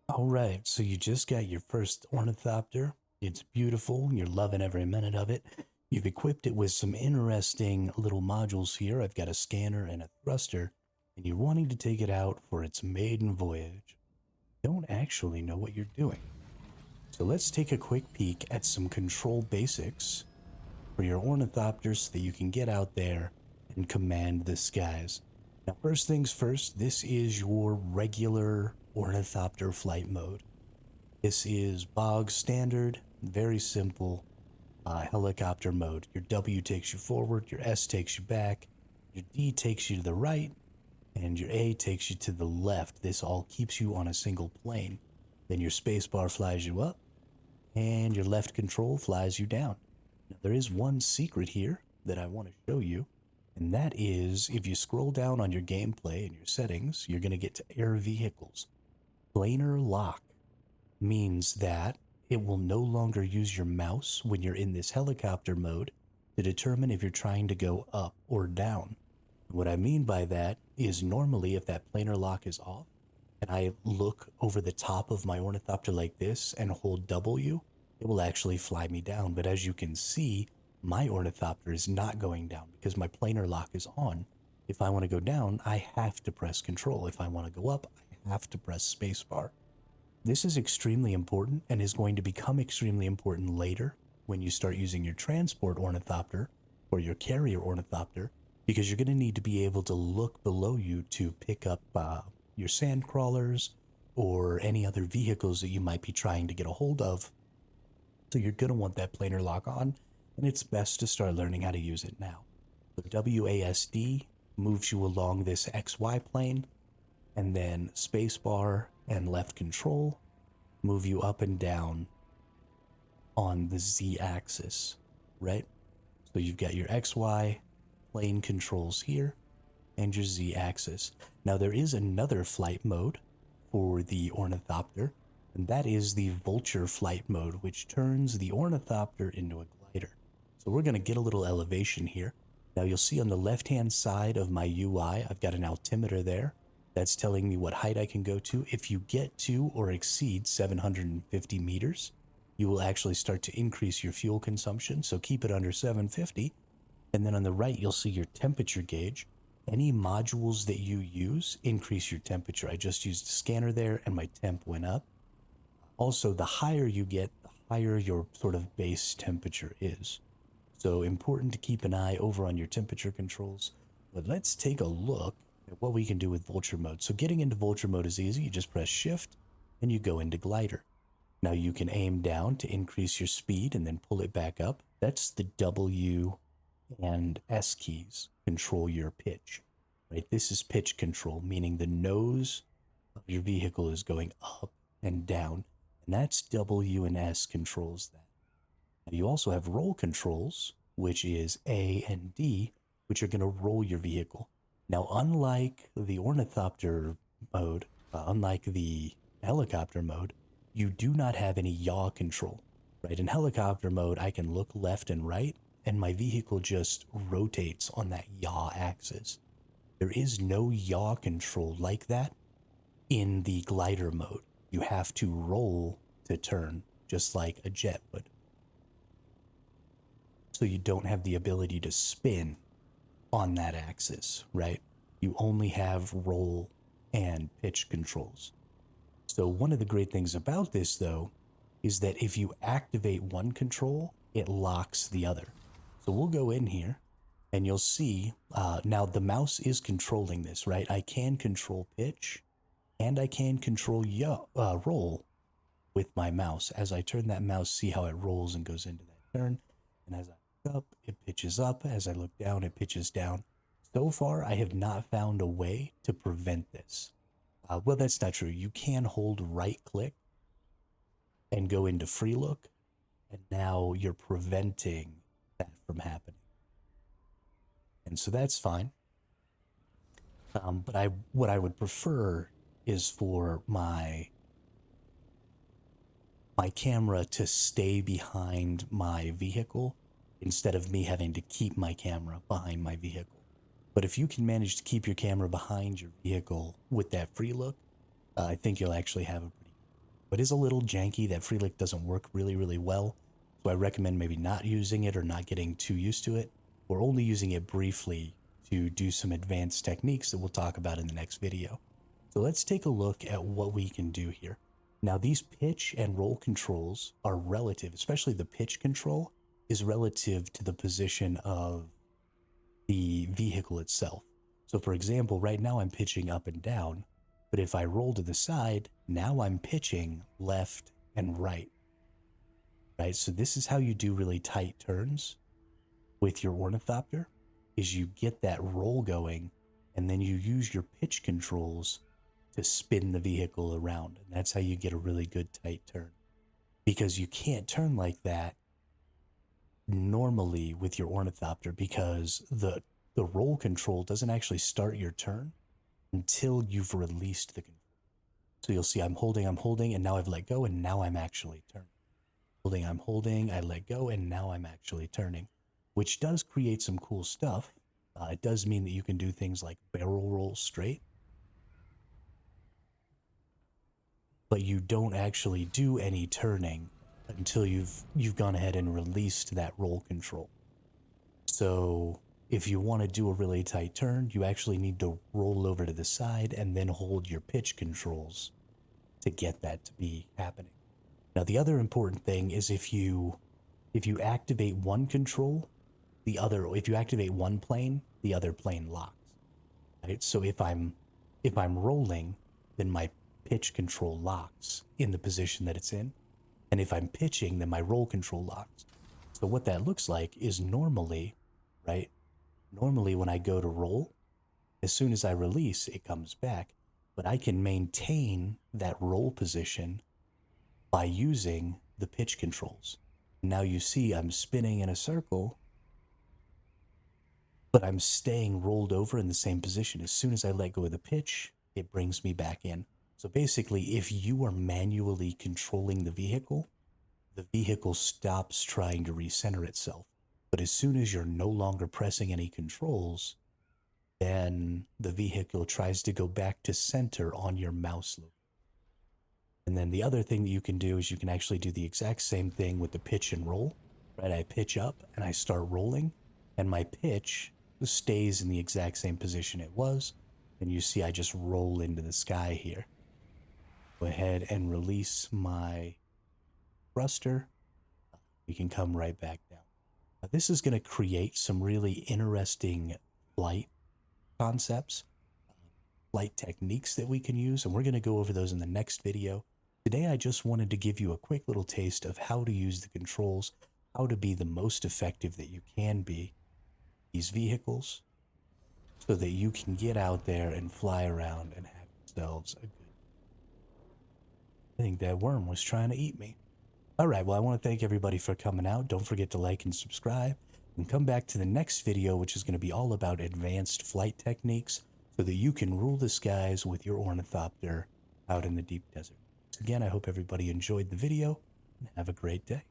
All right, so you just got your first ornithopter. It's beautiful. You're loving every minute of it. You've equipped it with some interesting little modules here. I've got a scanner and a thruster, and you're wanting to take it out for its maiden voyage. Don't actually know what you're doing. So let's take a quick peek at some control basics for your ornithopters so that you can get out there and command the skies. Now, first things first, this is your regular ornithopter flight mode. This is bog standard, very simple helicopter mode. Your W takes you forward, your S takes you back, your D takes you to the right, and your A takes you to the left. This all keeps you on a single plane. Then your spacebar flies you up, and your left control flies you down. Now, there is one secret here that I want to show you, and that is if you scroll down on your gameplay and your settings, you're going to get to air vehicles. Planar lock means that it will no longer use your mouse when you're in this helicopter mode to determine if you're trying to go up or down. What I mean by that is normally if that planar lock is off and I look over the top of my ornithopter like this and hold W, it will actually fly me down. But as you can see, my ornithopter is not going down because my planar lock is on. If I want to go down, I have to press control. If I want to go up, I have to press spacebar. This is extremely important and is going to become extremely important later when you start using your transport ornithopter or your carrier ornithopter, because you're going to need to be able to look below you to pick up your sand crawlers or any other vehicles that you might be trying to get a hold of. So you're going to want that planar lock on, and it's best to start learning how to use it now. So WASD moves you along this XY plane, and then spacebar and left control move you up and down on the Z axis, right? So you've got your XY plane controls here and your Z axis. Now there is another flight mode for the ornithopter, and that is the vulture flight mode, which turns the ornithopter into a glider. So we're going to get a little elevation here. Now you'll see on the left-hand side of my UI, I've got an altimeter there. That's telling me what height I can go to. If you get to or exceed 750 meters, you will actually start to increase your fuel consumption. So keep it under 750. And then on the right, you'll see your temperature gauge. Any modules that you use increase your temperature. I just used a scanner there and my temp went up. Also, the higher you get, the higher your sort of base temperature is. So important to keep an eye over on your temperature controls. But let's take a look at what we can do with vulture mode. So getting into vulture mode is easy. You just press shift and you go into glider. Now you can aim down to increase your speed and then pull it back up. That's the W and S keys control your pitch, right? This is pitch control, meaning the nose of your vehicle is going up and down, and that's W and S controls that. Now you also have roll controls, which is A and D, which are going to roll your vehicle. Now, unlike the ornithopter mode, unlike the helicopter mode, you do not have any yaw control, right? In helicopter mode, I can look left and right, and my vehicle just rotates on that yaw axis. There is no yaw control like that in the glider mode. You have to roll to turn, just like a jet would. So you don't have the ability to spin on that axis, right? You only have roll and pitch controls. So one of the great things about this, though, is that if you activate one control, it locks the other. So we'll go in here and you'll see now the mouse is controlling this, right? I can control pitch and I can control roll with my mouse. As I turn that mouse, see how it rolls and goes into that turn. And as I look up, it pitches up. As I look down, it pitches down. So far, I have not found a way to prevent this. Well, that's not true. You can hold right click and go into free look, and now you're preventing that from happening. And so that's fine. But what I would prefer is for my camera to stay behind my vehicle instead of me having to keep my camera behind my vehicle. But if you can manage to keep your camera behind your vehicle with that free look, I think you'll actually have a pretty It is a little janky. That free lick doesn't work really well. So I recommend maybe not using it or not getting too used to it, or only using it briefly to do some advanced techniques that we'll talk about in the next video. So let's take a look at what we can do here. Now these pitch and roll controls are relative, especially the pitch control is relative to the position of the vehicle itself. So for example, right now I'm pitching up and down, but if I roll to the side, now I'm pitching left and right. Right? So this is how you do really tight turns with your ornithopter, is you get that roll going and then you use your pitch controls to spin the vehicle around. And that's how you get a really good tight turn. Because you can't turn like that normally with your ornithopter, because the roll control doesn't actually start your turn until you've released the control. So you'll see I'm holding, and now I've let go, and now I'm actually turning. I'm holding, I let go, and now I'm actually turning, which does create some cool stuff. It does mean that you can do things like barrel roll straight, but you don't actually do any turning until you've gone ahead and released that roll control. So if you want to do a really tight turn, you actually need to roll over to the side and then hold your pitch controls to get that to be happening. Now the other important thing is if you activate one control, if you activate one plane, the other plane locks. Right? So if I'm rolling, then my pitch control locks in the position that it's in. And if I'm pitching, then my roll control locks. So what that looks like is normally, right? Normally when I go to roll, as soon as I release, it comes back. But I can maintain that roll position by using the pitch controls. Now you see I'm spinning in a circle, but I'm staying rolled over in the same position. As soon as I let go of the pitch, it brings me back in. So basically, if you are manually controlling the vehicle stops trying to recenter itself. But as soon as you're no longer pressing any controls, then the vehicle tries to go back to center on your mouse loop. And then the other thing that you can do is you can actually do the exact same thing with the pitch and roll. Right? I pitch up and I start rolling, and my pitch stays in the exact same position it was. And you see I just roll into the sky here. Go ahead and release my thruster. We can come right back down. Now, this is going to create some really interesting flight concepts, flight techniques that we can use, and we're going to go over those in the next video. Today I just wanted to give you a quick little taste of how to use the controls, how to be the most effective that you can be these vehicles, so that you can get out there and fly around and have yourselves a good... I think that worm was trying to eat me. Alright, well I want to thank everybody for coming out. Don't forget to like and subscribe, and come back to the next video, which is going to be all about advanced flight techniques so that you can rule the skies with your ornithopter out in the deep desert. Again, I hope everybody enjoyed the video, and have a great day.